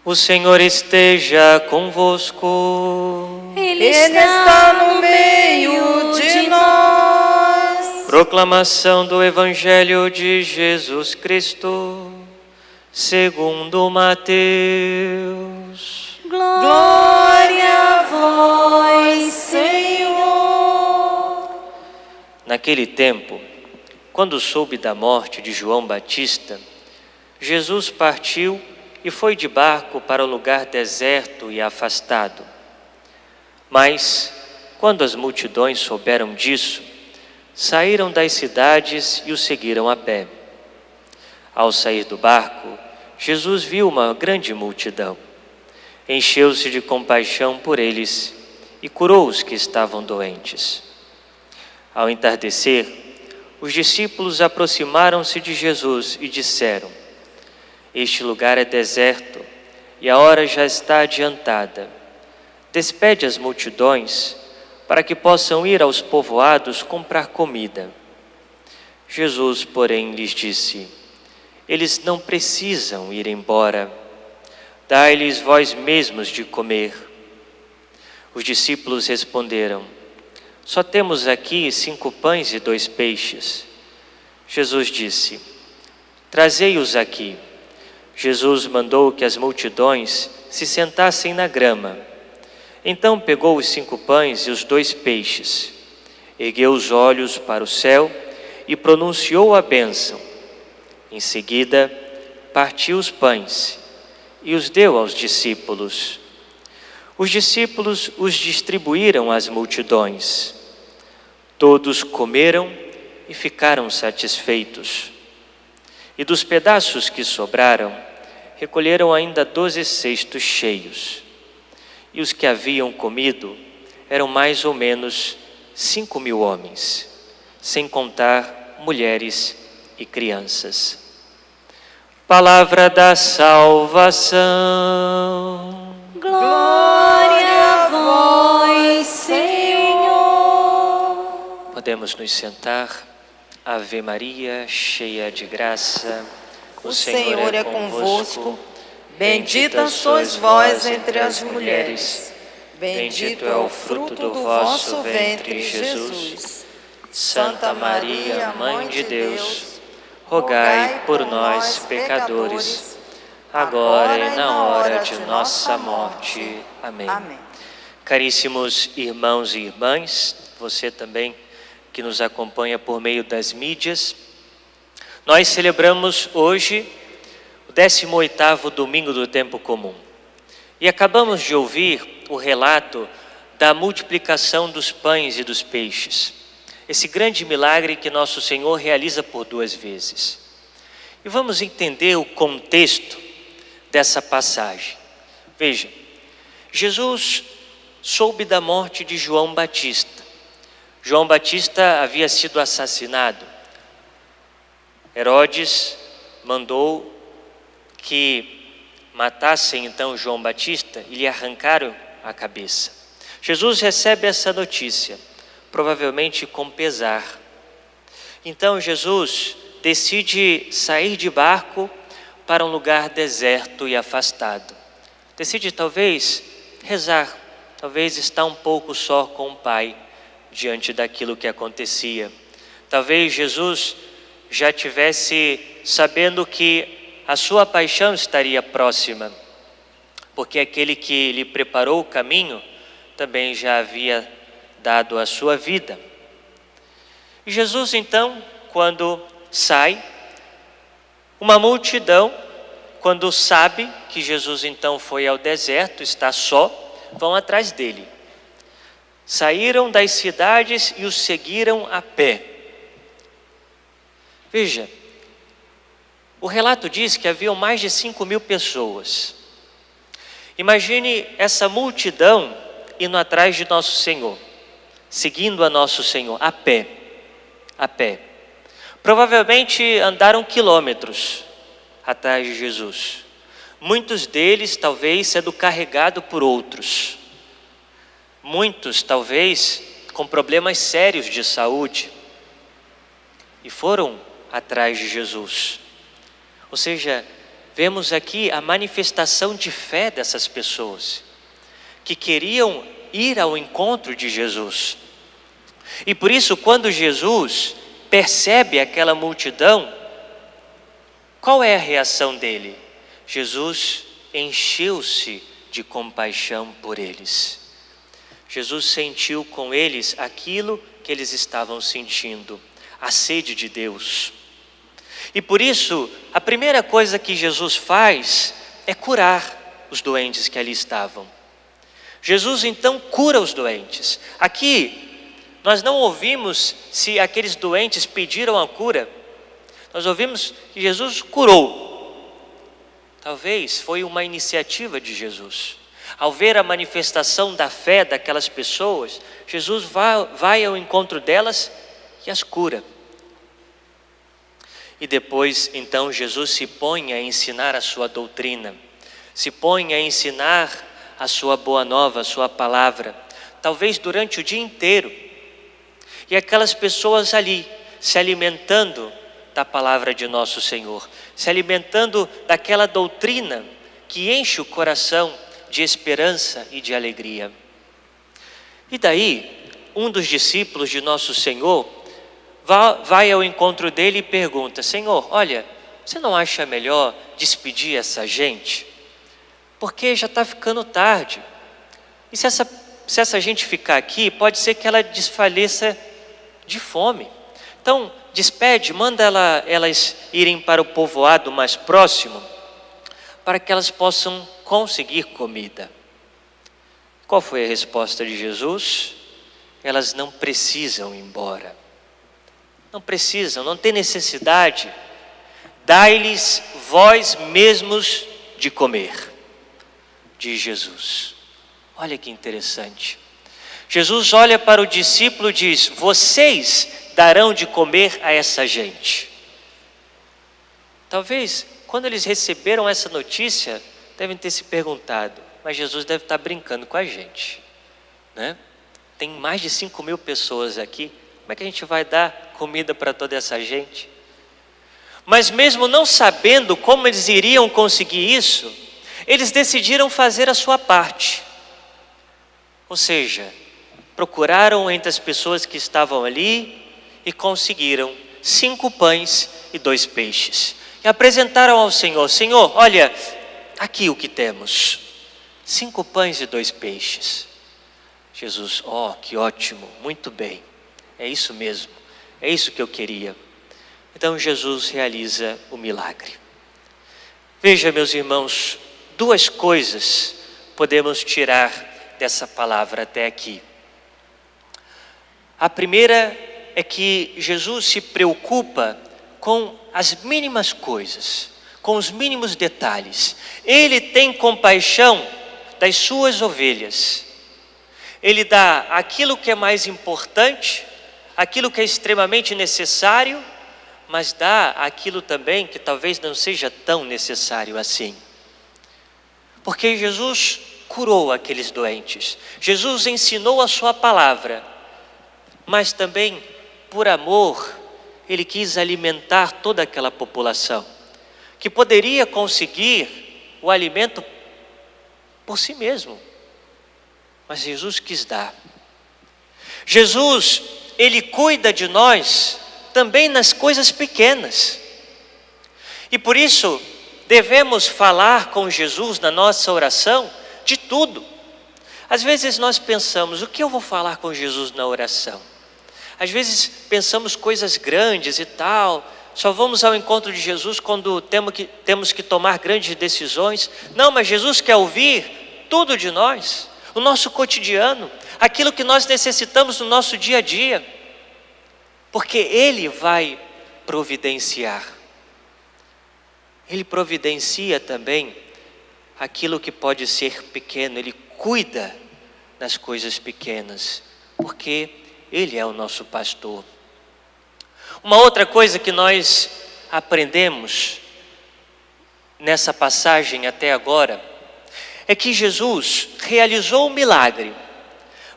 O Senhor esteja convosco. Ele está no meio de nós. Proclamação do Evangelho de Jesus Cristo, segundo Mateus. Glória a vós, Senhor. Naquele tempo, quando soube da morte de João Batista, Jesus partiu e foi de barco para um lugar deserto e afastado. Mas, quando as multidões souberam disso, saíram das cidades e o seguiram a pé. Ao sair do barco, Jesus viu uma grande multidão. Encheu-se de compaixão por eles e curou os que estavam doentes. Ao entardecer, os discípulos aproximaram-se de Jesus e disseram: Este lugar é deserto e a hora já está adiantada. Despede as multidões para que possam ir aos povoados comprar comida. Jesus, porém, lhes disse: Eles não precisam ir embora. Dai-lhes vós mesmos de comer. Os discípulos responderam: Só temos aqui 5 pães e 2 peixes. Jesus disse: Trazei-os aqui. Jesus mandou que as multidões se sentassem na grama. Então pegou os 5 pães e os 2 peixes, ergueu os olhos para o céu e pronunciou a bênção. Em seguida, partiu os pães e os deu aos discípulos. Os discípulos os distribuíram às multidões. Todos comeram e ficaram satisfeitos. E dos pedaços que sobraram, recolheram ainda 12 cestos cheios. E os que haviam comido eram mais ou menos 5.000 homens, sem contar mulheres e crianças. Palavra da salvação. Glória a vós, Senhor. Podemos nos sentar. Ave Maria, cheia de graça, O Senhor é convosco. Bendita sois vós entre as mulheres. Bendito é o fruto do vosso ventre, Jesus. Santa Maria, Mãe de Deus, rogai por nós, pecadores, agora e na hora de nossa morte. Amém. Caríssimos irmãos e irmãs, você também que nos acompanha por meio das mídias, nós celebramos hoje o 18º domingo do tempo comum. E acabamos de ouvir o relato da multiplicação dos pães e dos peixes. Esse grande milagre que nosso Senhor realiza por 2 vezes. E vamos entender o contexto dessa passagem. Veja, Jesus soube da morte de João Batista. João Batista havia sido assassinado. Herodes mandou que matassem então João Batista e lhe arrancaram a cabeça. Jesus recebe essa notícia, provavelmente com pesar. Então Jesus decide sair de barco para um lugar deserto e afastado. Decide talvez rezar, talvez estar um pouco só com o Pai diante daquilo que acontecia. Talvez Jesus já tivesse sabendo que a sua paixão estaria próxima, porque aquele que lhe preparou o caminho também já havia dado a sua vida. E Jesus então, quando sai, uma multidão, quando sabe que Jesus então foi ao deserto, está só, vão atrás dele. Saíram das cidades e o seguiram a pé. Veja, o relato diz que haviam mais de 5.000 pessoas. Imagine essa multidão indo atrás de nosso Senhor, seguindo a nosso Senhor, a pé, a pé. Provavelmente andaram quilômetros atrás de Jesus. Muitos deles talvez sendo carregados por outros. Muitos talvez com problemas sérios de saúde. E foram atrás de Jesus. Ou seja, vemos aqui a manifestação de fé dessas pessoas, que queriam ir ao encontro de Jesus. E por isso, quando Jesus percebe aquela multidão, qual é a reação dele? Jesus encheu-se de compaixão por eles. Jesus sentiu com eles aquilo que eles estavam sentindo, a sede de Deus. E por isso, a primeira coisa que Jesus faz é curar os doentes que ali estavam. Jesus então cura os doentes. Aqui, nós não ouvimos se aqueles doentes pediram a cura. Nós ouvimos que Jesus curou. Talvez foi uma iniciativa de Jesus. Ao ver a manifestação da fé daquelas pessoas, Jesus vai ao encontro delas e as cura. E depois, então, Jesus se põe a ensinar a sua doutrina, se põe a ensinar a sua boa nova, a sua palavra, talvez durante o dia inteiro. E aquelas pessoas ali, se alimentando da palavra de nosso Senhor, se alimentando daquela doutrina que enche o coração de esperança e de alegria. E daí, um dos discípulos de nosso Senhor vai ao encontro dele e pergunta: Senhor, olha, você não acha melhor despedir essa gente? Porque já está ficando tarde. E se essa gente ficar aqui, pode ser que ela desfaleça de fome. Então, despede, manda elas irem para o povoado mais próximo, para que elas possam conseguir comida. Qual foi a resposta de Jesus? Elas não precisam ir embora. Não precisam, não tem necessidade. Dai-lhes vós mesmos de comer, diz Jesus. Olha que interessante. Jesus olha para o discípulo e diz: vocês darão de comer a essa gente. Talvez, quando eles receberam essa notícia, devem ter se perguntado: mas Jesus deve estar brincando com a gente, né? Tem mais de 5.000 pessoas aqui, como é que a gente vai dar comida para toda essa gente? Mas mesmo não sabendo como eles iriam conseguir isso, eles decidiram fazer a sua parte. Ou seja, procuraram entre as pessoas que estavam ali e conseguiram 5 pães e 2 peixes. E apresentaram ao Senhor: Senhor, olha, aqui o que temos, 5 pães e 2 peixes. Jesus: que ótimo, muito bem, é isso mesmo, é isso que eu queria. Então Jesus realiza o milagre. Veja, meus irmãos, 2 coisas podemos tirar dessa palavra até aqui. A primeira é que Jesus se preocupa com as mínimas coisas, com os mínimos detalhes. Ele tem compaixão das suas ovelhas. Ele dá aquilo que é mais importante, aquilo que é extremamente necessário, mas dá aquilo também que talvez não seja tão necessário assim. Porque Jesus curou aqueles doentes, Jesus ensinou a sua palavra, mas também, por amor, ele quis alimentar toda aquela população, que poderia conseguir o alimento por si mesmo, mas Jesus quis dar. Jesus, ele cuida de nós também nas coisas pequenas, e por isso devemos falar com Jesus na nossa oração de tudo. Às vezes nós pensamos: o que eu vou falar com Jesus na oração? Às vezes pensamos coisas grandes e tal, só vamos ao encontro de Jesus quando temos que tomar grandes decisões. Não, mas Jesus quer ouvir tudo de nós, o nosso cotidiano, aquilo que nós necessitamos no nosso dia a dia, porque Ele vai providenciar. Ele providencia também aquilo que pode ser pequeno, Ele cuida das coisas pequenas, porque Ele é o nosso pastor. Uma outra coisa que nós aprendemos nessa passagem até agora é que Jesus realizou o milagre,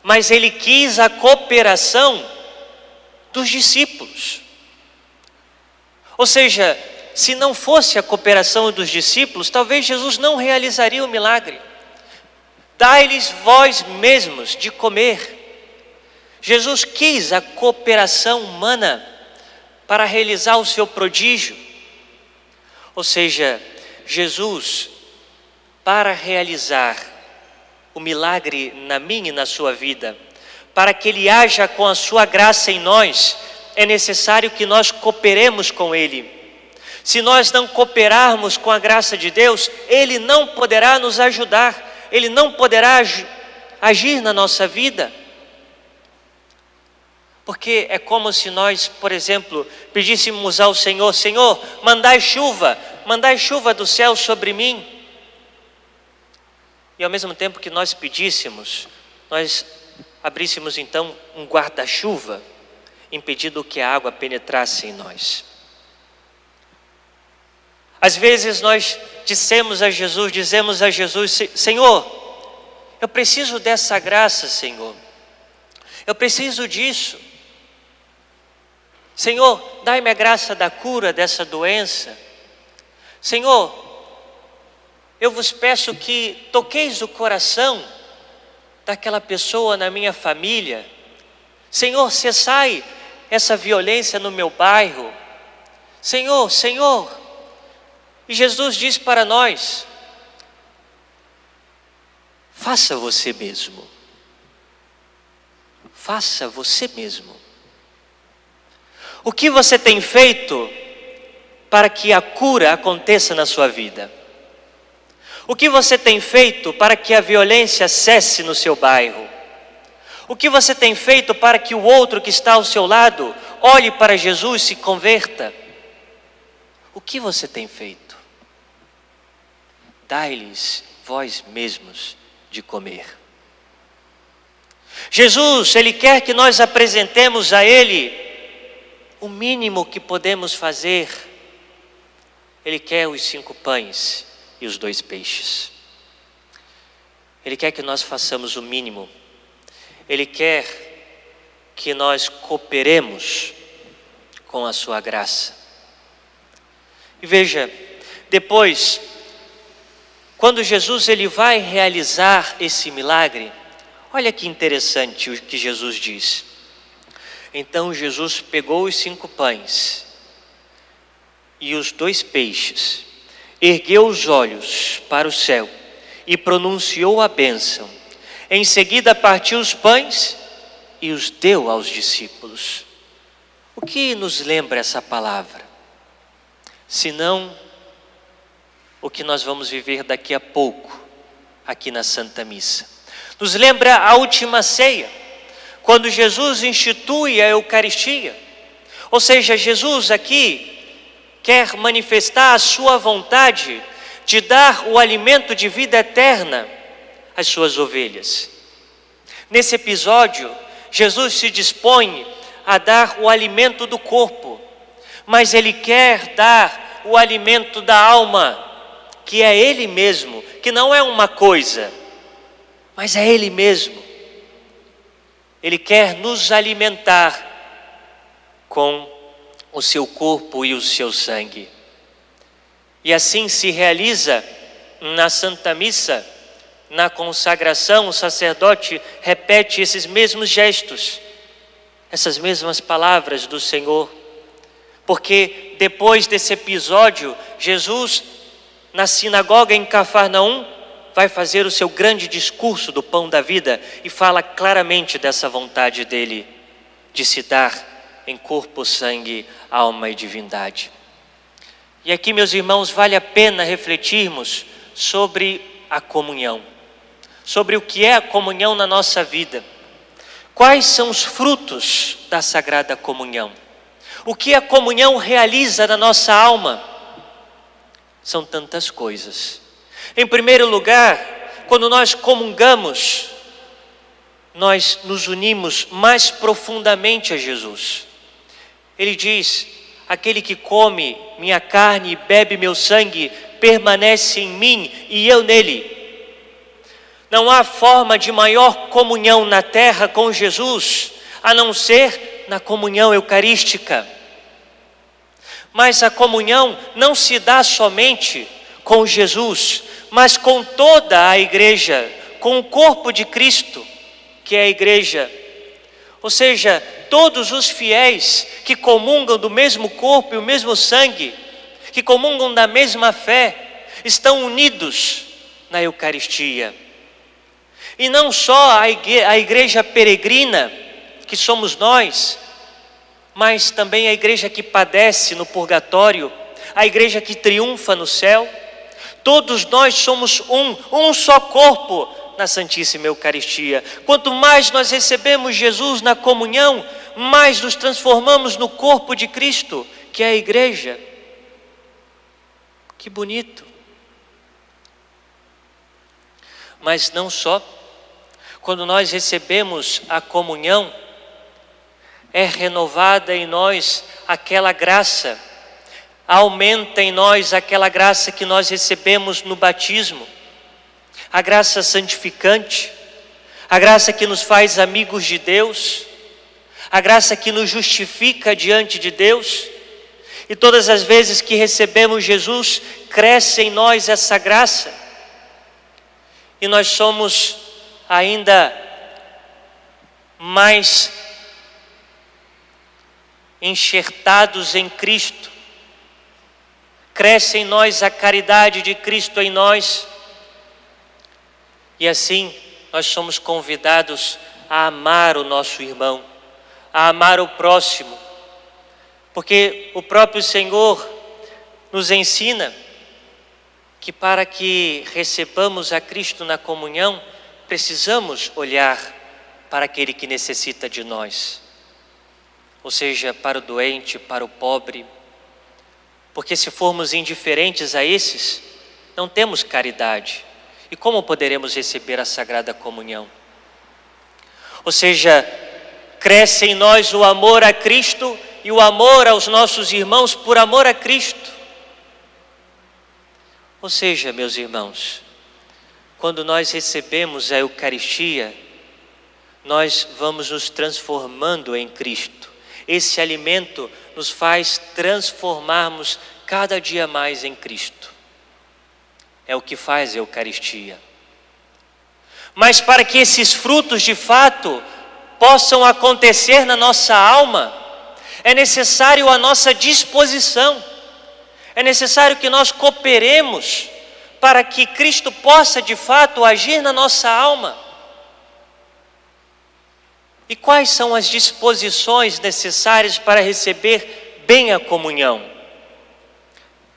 mas Ele quis a cooperação dos discípulos. Ou seja, se não fosse a cooperação dos discípulos, talvez Jesus não realizaria o milagre. Dai-lhes vós mesmos de comer. Jesus quis a cooperação humana para realizar o seu prodígio. Ou seja, Jesus, para realizar o milagre na minha e na sua vida, para que Ele haja com a sua graça em nós, é necessário que nós cooperemos com Ele. Se nós não cooperarmos com a graça de Deus, Ele não poderá nos ajudar, Ele não poderá agir na nossa vida. Porque é como se nós, por exemplo, pedíssemos ao Senhor: Senhor, mandai chuva do céu sobre mim. E ao mesmo tempo que nós pedíssemos, nós abríssemos então um guarda-chuva, impedindo que a água penetrasse em nós. Às vezes nós dizemos a Jesus: Senhor, eu preciso dessa graça, Senhor. Eu preciso disso. Senhor, dai-me a graça da cura dessa doença. Senhor, eu vos peço que toqueis o coração daquela pessoa na minha família. Senhor, cessai essa violência no meu bairro. Senhor, Senhor. E Jesus diz para nós: faça você mesmo. Faça você mesmo. O que você tem feito para que a cura aconteça na sua vida? O que você tem feito para que a violência cesse no seu bairro? O que você tem feito para que o outro que está ao seu lado olhe para Jesus e se converta? O que você tem feito? Dai-lhes vós mesmos de comer. Jesus, Ele quer que nós apresentemos a Ele o mínimo que podemos fazer. Ele quer os 5 pães e os 2 peixes. Ele quer que nós façamos o mínimo. Ele quer que nós cooperemos com a sua graça. E veja, depois, quando Jesus ele vai realizar esse milagre, olha que interessante o que Jesus diz. Então Jesus pegou os 5 pães e os 2 peixes, ergueu os olhos para o céu e pronunciou a bênção. Em seguida partiu os pães e os deu aos discípulos. O que nos lembra essa palavra? Senão o que nós vamos viver daqui a pouco, aqui na Santa Missa. Nos lembra a última ceia, quando Jesus institui a Eucaristia. Ou seja, Jesus aqui quer manifestar a sua vontade de dar o alimento de vida eterna às suas ovelhas. Nesse episódio, Jesus se dispõe a dar o alimento do corpo, mas Ele quer dar o alimento da alma, que é Ele mesmo, que não é uma coisa, mas é Ele mesmo. Ele quer nos alimentar com o seu corpo e o seu sangue. E assim se realiza na Santa Missa, na consagração, o sacerdote repete esses mesmos gestos, essas mesmas palavras do Senhor. Porque depois desse episódio, Jesus, na sinagoga em Cafarnaum, vai fazer o seu grande discurso do pão da vida e fala claramente dessa vontade dele de se dar em corpo, sangue, alma e divindade. E aqui, meus irmãos, vale a pena refletirmos sobre a comunhão, sobre o que é a comunhão na nossa vida. Quais são os frutos da Sagrada Comunhão? O que a comunhão realiza na nossa alma? São tantas coisas. Em primeiro lugar, quando nós comungamos, nós nos unimos mais profundamente a Jesus. Ele diz: aquele que come minha carne e bebe meu sangue, permanece em mim e eu nele. Não há forma de maior comunhão na terra com Jesus, a não ser na comunhão eucarística. Mas a comunhão não se dá somente com Jesus, mas com toda a igreja, com o corpo de Cristo, que é a igreja. Ou seja, todos os fiéis que comungam do mesmo corpo e o mesmo sangue, que comungam da mesma fé, estão unidos na Eucaristia. E não só a igreja peregrina, que somos nós, mas também a igreja que padece no purgatório, a igreja que triunfa no céu. Todos nós somos um só corpo na Santíssima Eucaristia. Quanto mais nós recebemos Jesus na comunhão, mais nos transformamos no corpo de Cristo, que é a igreja. Que bonito! Mas não só, quando nós recebemos a comunhão, é renovada em nós aquela graça, aumenta em nós aquela graça que nós recebemos no batismo, a graça santificante, a graça que nos faz amigos de Deus, a graça que nos justifica diante de Deus. E todas as vezes que recebemos Jesus, cresce em nós essa graça, e nós somos ainda mais enxertados em Cristo. Cresce em nós a caridade de Cristo em nós, e assim nós somos convidados a amar o nosso irmão, a amar o próximo, porque o próprio Senhor nos ensina que para que recebamos a Cristo na comunhão, precisamos olhar para aquele que necessita de nós, ou seja, para o doente, para o pobre, porque se formos indiferentes a esses, não temos caridade. E como poderemos receber a Sagrada Comunhão? Ou seja, cresce em nós o amor a Cristo e o amor aos nossos irmãos por amor a Cristo. Ou seja, meus irmãos, quando nós recebemos a Eucaristia, nós vamos nos transformando em Cristo. Esse alimento nos faz transformarmos cada dia mais em Cristo. É o que faz a Eucaristia. Mas para que esses frutos de fato possam acontecer na nossa alma, é necessário a nossa disposição. É necessário que nós cooperemos para que Cristo possa de fato agir na nossa alma. E quais são as disposições necessárias para receber bem a comunhão?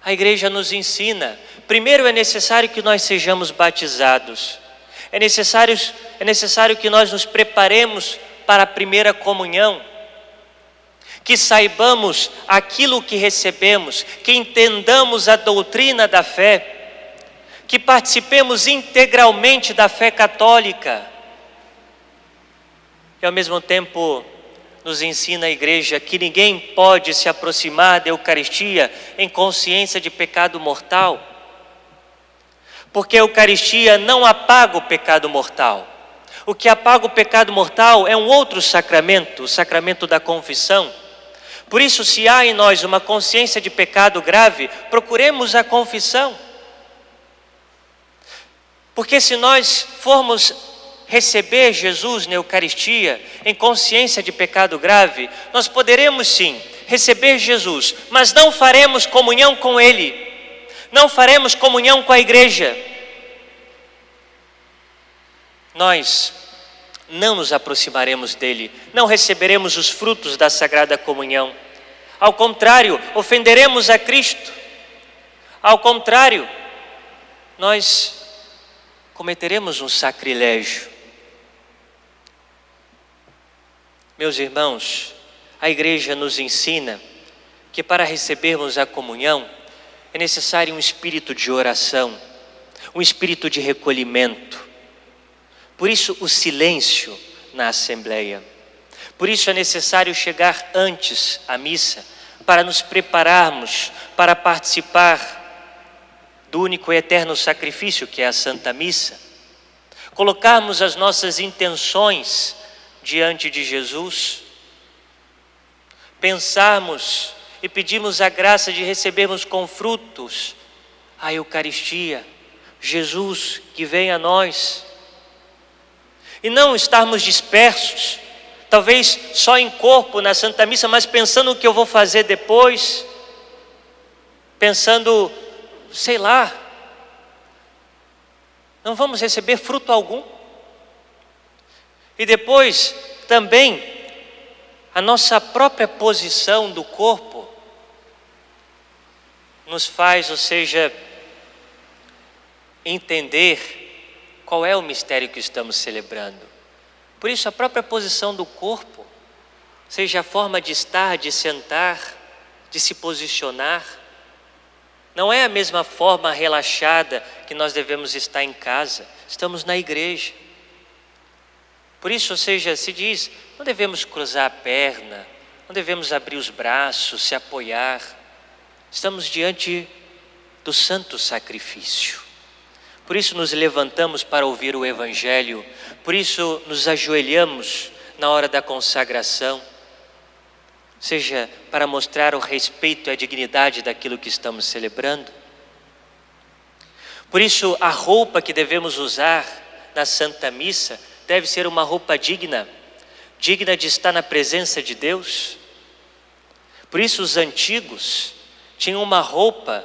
A igreja nos ensina. Primeiro é necessário que nós sejamos batizados. É necessário que nós nos preparemos para a primeira comunhão. Que saibamos aquilo que recebemos, que entendamos a doutrina da fé, que participemos integralmente da fé católica. E ao mesmo tempo nos ensina a igreja que ninguém pode se aproximar da Eucaristia em consciência de pecado mortal, porque a Eucaristia não apaga o pecado mortal. O que apaga o pecado mortal é um outro sacramento, o sacramento da confissão. Por isso, se há em nós uma consciência de pecado grave, procuremos a confissão. Porque se nós formos receber Jesus na Eucaristia em consciência de pecado grave, nós poderemos sim receber Jesus, mas não faremos comunhão com Ele, não faremos comunhão com a igreja. Nós não nos aproximaremos dele, não receberemos os frutos da Sagrada Comunhão. Ao contrário, ofenderemos a Cristo. Ao contrário, nós cometeremos um sacrilégio. Meus irmãos, a igreja nos ensina que para recebermos a comunhão é necessário um espírito de oração, um espírito de recolhimento. Por isso o silêncio na assembleia. Por isso é necessário chegar antes à missa, para nos prepararmos para participar do único e eterno sacrifício que é a Santa Missa. Colocarmos as nossas intenções diante de Jesus, pensarmos e pedimos a graça de recebermos com frutos a Eucaristia, Jesus que vem a nós, e não estarmos dispersos, talvez só em corpo na Santa Missa, mas pensando o que eu vou fazer depois, pensando, sei lá, não vamos receber fruto algum. E depois também a nossa própria posição do corpo nos faz, ou seja, entender qual é o mistério que estamos celebrando. Por isso a própria posição do corpo, seja a forma de estar, de sentar, de se posicionar, não é a mesma forma relaxada que nós devemos estar em casa, estamos na igreja. Por isso, ou seja, se diz, não devemos cruzar a perna, não devemos abrir os braços, se apoiar. Estamos diante do santo sacrifício. Por isso nos levantamos para ouvir o Evangelho, por isso nos ajoelhamos na hora da consagração, seja para mostrar o respeito e a dignidade daquilo que estamos celebrando. Por isso a roupa que devemos usar na Santa Missa deve ser uma roupa digna, digna de estar na presença de Deus. Por isso os antigos tinham uma roupa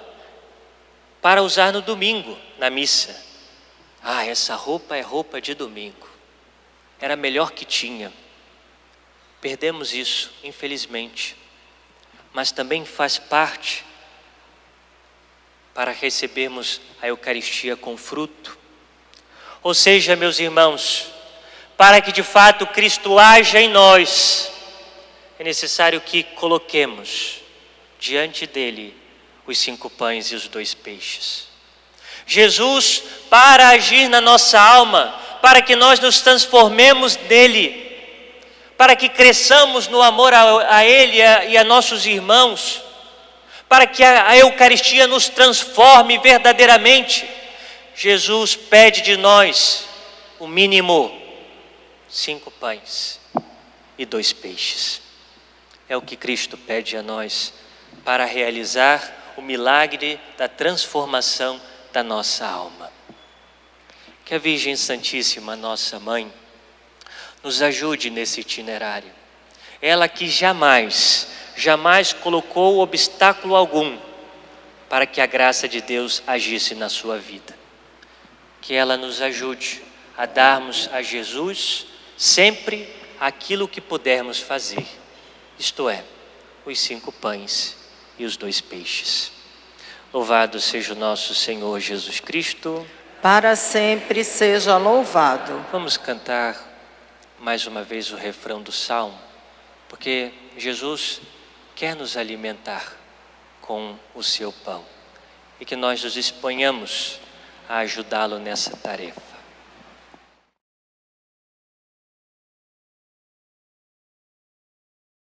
para usar no domingo, na missa. Essa roupa é roupa de domingo. Era a melhor que tinha. Perdemos isso, infelizmente. Mas também faz parte para recebermos a Eucaristia com fruto. Ou seja, meus irmãos, para que de fato Cristo haja em nós, é necessário que coloquemos diante dele os 5 pães e os 2 peixes. Jesus, para agir na nossa alma, para que nós nos transformemos nele, para que cresçamos no amor a ele e a nossos irmãos, para que a Eucaristia nos transforme verdadeiramente, Jesus pede de nós o mínimo 5 pães e 2 peixes. É o que Cristo pede a nós para realizar o milagre da transformação da nossa alma. Que a Virgem Santíssima, nossa Mãe, nos ajude nesse itinerário. Ela que jamais colocou obstáculo algum para que a graça de Deus agisse na sua vida. Que ela nos ajude a darmos a Jesus sempre aquilo que pudermos fazer, isto é, os 5 pães e os 2 peixes. Louvado seja o nosso Senhor Jesus Cristo. Para sempre seja louvado. Vamos cantar mais uma vez o refrão do Salmo, porque Jesus quer nos alimentar com o seu pão e que nós nos disponhamos a ajudá-lo nessa tarefa.